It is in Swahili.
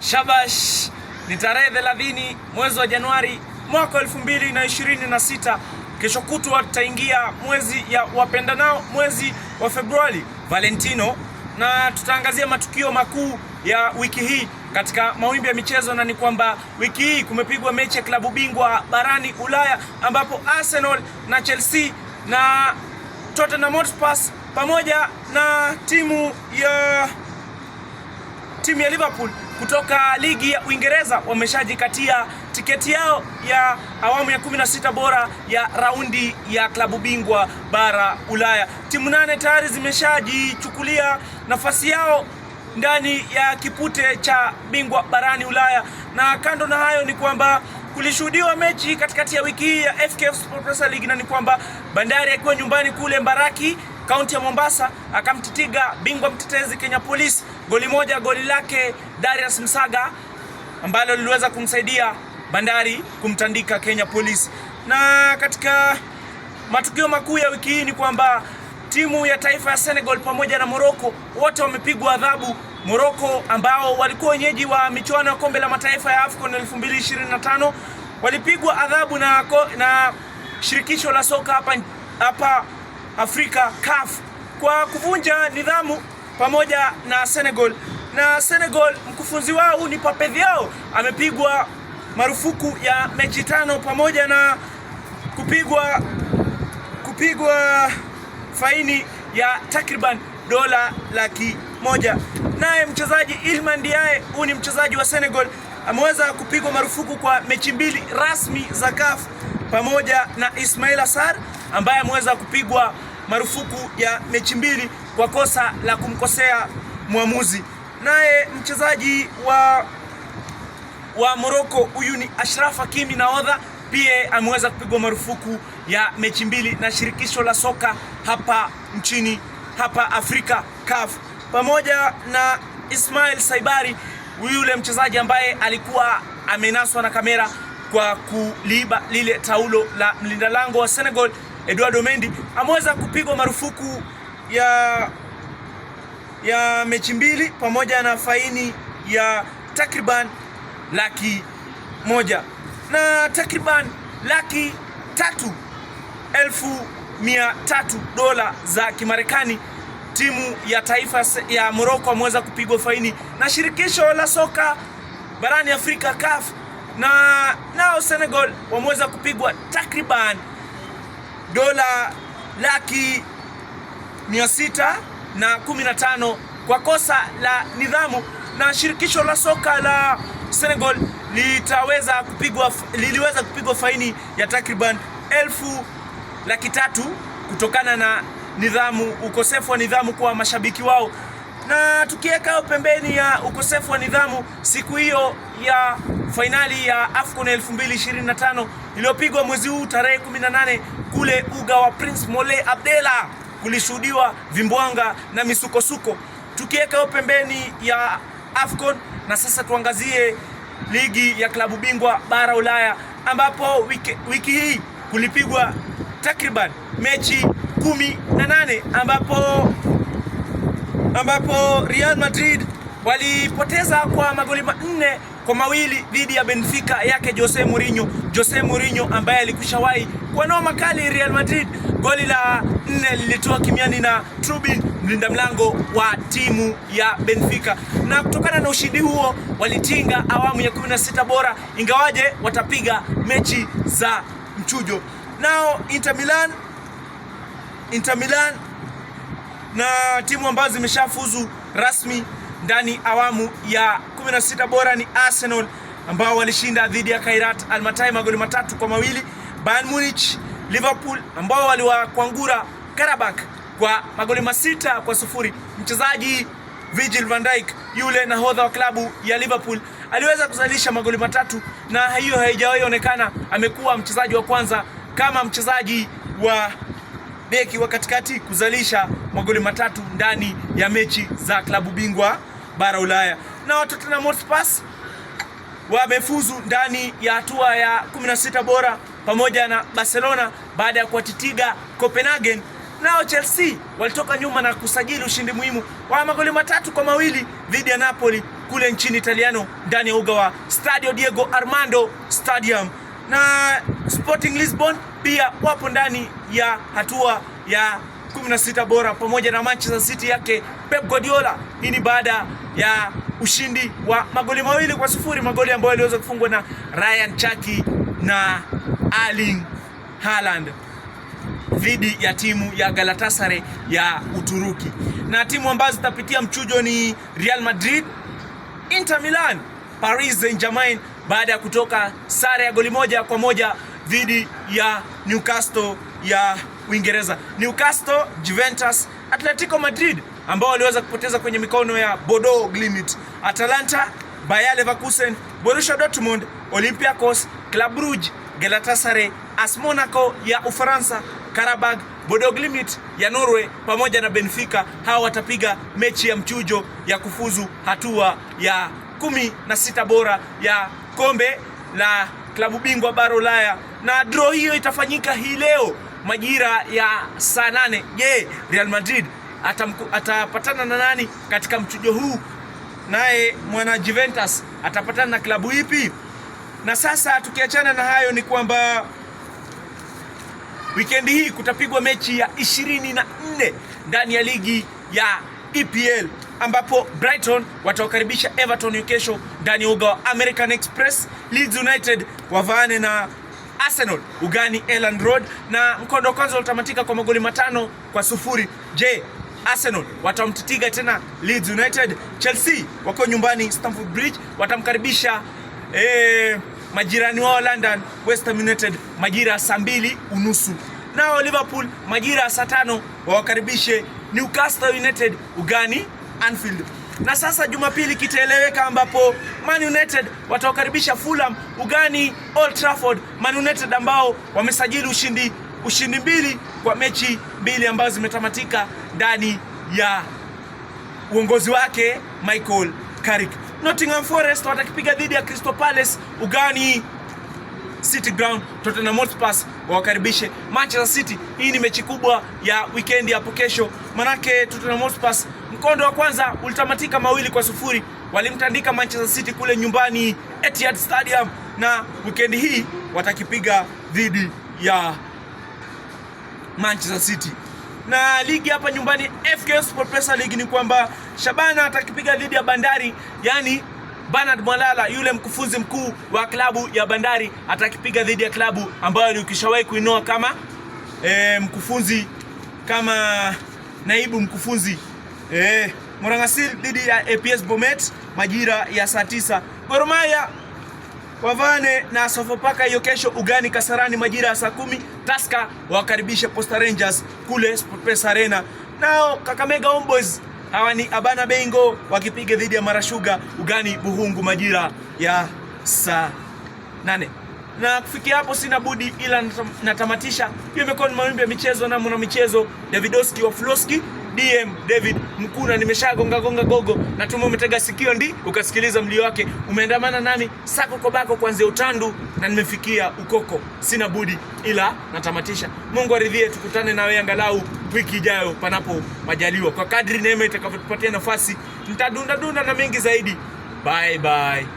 Shabash, ni tarehe 30 mwezi wa Januari mwaka 2026. Kesho kutwa tutaingia mwezi ya wapendanao, mwezi wa Februari, Valentino, na tutaangazia matukio makuu ya wiki hii katika mawimbi ya michezo. Na ni kwamba wiki hii kumepigwa mechi ya klabu bingwa barani Ulaya, ambapo Arsenal na Chelsea na Tottenham Hotspur pamoja na timu ya Liverpool kutoka ligi ya Uingereza wameshajikatia tiketi yao ya awamu ya 16 bora ya raundi ya klabu bingwa bara Ulaya. Timu 8 tayari zimeshajichukulia nafasi yao ndani ya kipute cha bingwa barani Ulaya. Na kando na hayo ni kwamba kulishuhudiwa mechi katikati ya wiki hii ya FKF SportPesa League, na ni kwamba Bandari akiwa nyumbani kule Mbaraki, kaunti ya Mombasa, akamtitiga bingwa mtetezi Kenya Police goli lake Darius Msaga, ambalo liliweza kumsaidia Bandari kumtandika Kenya Police. Na katika matukio makuu ya wiki hii ni kwamba timu ya taifa ya Senegal pamoja na Morocco wote wamepigwa adhabu. Morocco ambao walikuwa wenyeji wa michuano ya kombe la mataifa ya AFCON 2025 walipigwa adhabu na shirikisho la soka hapa Afrika, CAF, kwa kuvunja nidhamu pamoja na Senegal. Na Senegal, mkufunzi wao ni Pape Thiaw, amepigwa marufuku ya mechi 5 pamoja na kupigwa faini ya takriban $100,000. Naye mchezaji Iliman Ndiaye, huyu ni mchezaji wa Senegal, ameweza kupigwa marufuku kwa mechi 2 rasmi za CAF, pamoja na Ismaila Sarr ambaye ameweza kupigwa marufuku ya mechi 2 kwa kosa la kumkosea mwamuzi. Naye mchezaji wa Morocco, huyu ni Achraf Hakimi, nahodha, pia ameweza kupigwa marufuku ya mechi 2 na shirikisho la soka hapa Afrika, CAF, pamoja na Ismail Saibari, yule mchezaji ambaye alikuwa amenaswa na kamera kwa kuliiba lile taulo la mlinda lango wa Senegal Edouard Mendy, ameweza kupigwa marufuku ya mechi 2 pamoja na faini ya takriban $100,000 na takriban $303,300 za Kimarekani. Timu ya taifa ya Morocco ameweza kupigwa faini na shirikisho la soka barani Afrika, CAF, na nao Senegal wameweza kupigwa takriban $615,000 kwa kosa la nidhamu, na shirikisho la soka la Senegal liliweza kupigwa faini ya takriban $300,000 kutokana na ukosefu wa nidhamu kwa mashabiki wao. Na tukiweka pembeni ya ukosefu wa nidhamu, siku hiyo ya fainali ya AFCON 2025 iliyopigwa mwezi huu tarehe 18 kule uga wa Prince Moulay Abdellah, kulishuhudiwa vimbwanga na misukosuko. Tukiweka pembeni ya AFCON, na sasa tuangazie ligi ya klabu bingwa bara Ulaya, ambapo wiki hii kulipigwa takriban mechi 18 ambapo Real Madrid walipoteza kwa magoli 4-2 dhidi ya Benfica yake Jose Mourinho ambaye alikushawahi kuwanoa makali Real Madrid. Goli la 4 lilitoa kimiani na Trubin, mlinda mlango wa timu ya Benfica, na kutokana na ushindi huo walitinga awamu ya 16 bora, ingawaje watapiga mechi za mchujo. Nao Inter Milan na timu ambazo zimeshafuzu rasmi ndani awamu ya 16 bora ni Arsenal, ambao walishinda dhidi ya Kairat Almaty magoli 3-2. Bayern Munich, Liverpool ambao waliwakwangura Karabakh kwa magoli 6-0. Mchezaji Virgil van Dijk, yule nahodha wa klabu ya Liverpool, aliweza kuzalisha magoli 3, na hiyo haijawahi onekana. Amekuwa mchezaji wa kwanza kama mchezaji wa beki wa katikati kuzalisha magoli 3 ndani ya mechi za klabu bingwa bara Ulaya. Na Tottenham Hotspur wamefuzu ndani ya hatua ya 16 bora pamoja na Barcelona baada ya kuwatitiga Copenhagen. Nao Chelsea walitoka nyuma na kusajili ushindi muhimu wa magoli 3-2 dhidi ya Napoli kule nchini Italiano ndani ya uga wa Stadio Diego Armando Stadium. Na Sporting Lisbon pia wapo ndani ya hatua ya 16 bora pamoja na Manchester City yake Pep Guardiola. Hii ni baada ya ushindi wa magoli 2-0, magoli ambayo yaliweza kufungwa na Ryan Cherki na Erling Haaland dhidi ya timu ya Galatasaray ya Uturuki. Na timu ambazo zitapitia mchujo ni Real Madrid, Inter Milan, Paris Saint-Germain baada ya kutoka sare ya goli 1-1 dhidi ya Newcastle ya Uingereza. Newcastle, Juventus, Atletico Madrid ambao waliweza kupoteza kwenye mikono ya Bodo Glimt, Atalanta, Bayer Leverkusen, Borussia Dortmund, Olympiacos, Club Brugge, Galatasaray, AS Monaco ya Ufaransa, Karabag, Bodo Glimt ya Norway pamoja na Benfica. Hawa watapiga mechi ya mchujo ya kufuzu hatua ya 16 bora ya kombe la klabu bingwa bara Ulaya. Na draw hiyo itafanyika hii leo majira ya saa 8. Je, Real Madrid atapatana na nani katika mchujo huu? Naye mwana Juventus atapatana na klabu ipi? Na sasa tukiachana na hayo ni kwamba wikendi hii kutapigwa mechi ya 24 ndani ya ligi ya EPL ambapo Brighton watawakaribisha Everton kesho ndani ya uga wa American Express. Leeds United wavaane na Arsenal ugani Elland Road, na mkondo wa kwanza utamatika kwa magoli 5-0. Je, Arsenal watamtitiga tena Leeds United? Chelsea wako nyumbani Stamford Bridge watamkaribisha majirani wao London West Ham United majira saa 2:30. Nao Liverpool majira saa 5 wawakaribishe Newcastle United ugani Anfield. Na sasa Jumapili kitaeleweka ambapo Man United watawakaribisha Fulham ugani Old Trafford. Man United ambao wamesajili ushindi 2 kwa mechi 2 ambazo zimetamatika ndani ya uongozi wake Michael Carrick. Nottingham Forest watakipiga dhidi ya Crystal Palace ugani City Ground. Tottenham Hotspur wawakaribishe Manchester City. Hii ni mechi kubwa ya weekend hapo kesho, manake Tottenham Hotspur mkondo wa kwanza ulitamatika 2-0, walimtandika Manchester City kule nyumbani Etihad Stadium, na weekend hii watakipiga dhidi ya Manchester City. Na ligi hapa nyumbani FKF SportPesa League ni kwamba Shabana atakipiga dhidi ya Bandari, yani Bernard Mwalala yule mkufunzi mkuu wa klabu ya Bandari atakipiga dhidi ya klabu ambayo ni ukishawahi kuinoa kama mkufunzi, kama naibu mkufunzi. Morangasil dhidi ya APS Bomet majira ya saa 9. Gor Mahia wavane na Sofapaka hiyo kesho ugani Kasarani majira ya saa 10. Tusker wakaribisha Posta Rangers kule SportPesa Arena. Nao Kakamega Homeboys hawa ni Abana Bengo wakipiga dhidi ya Marashuga ugani Buhungu majira ya saa 8. Na kufikia hapo sina budi ila natamatisha. Hiyo imekuwa ni mawimbi ya michezo na mwana michezo Davidoski wa Floski DM David Mkuna. Nimeshagonga gogo, natumai umetega sikio ndi ukasikiliza mlio wake. Umeandamana nami sako kwa bako kuanzia utandu na nimefikia ukoko. Sina budi ila natamatisha. Mungu aridhie tukutane na wewe angalau wiki ijayo panapo majaliwa. Kwa kadri neema itakavyotupatia nafasi nitadunda na mengi zaidi. Bye bye.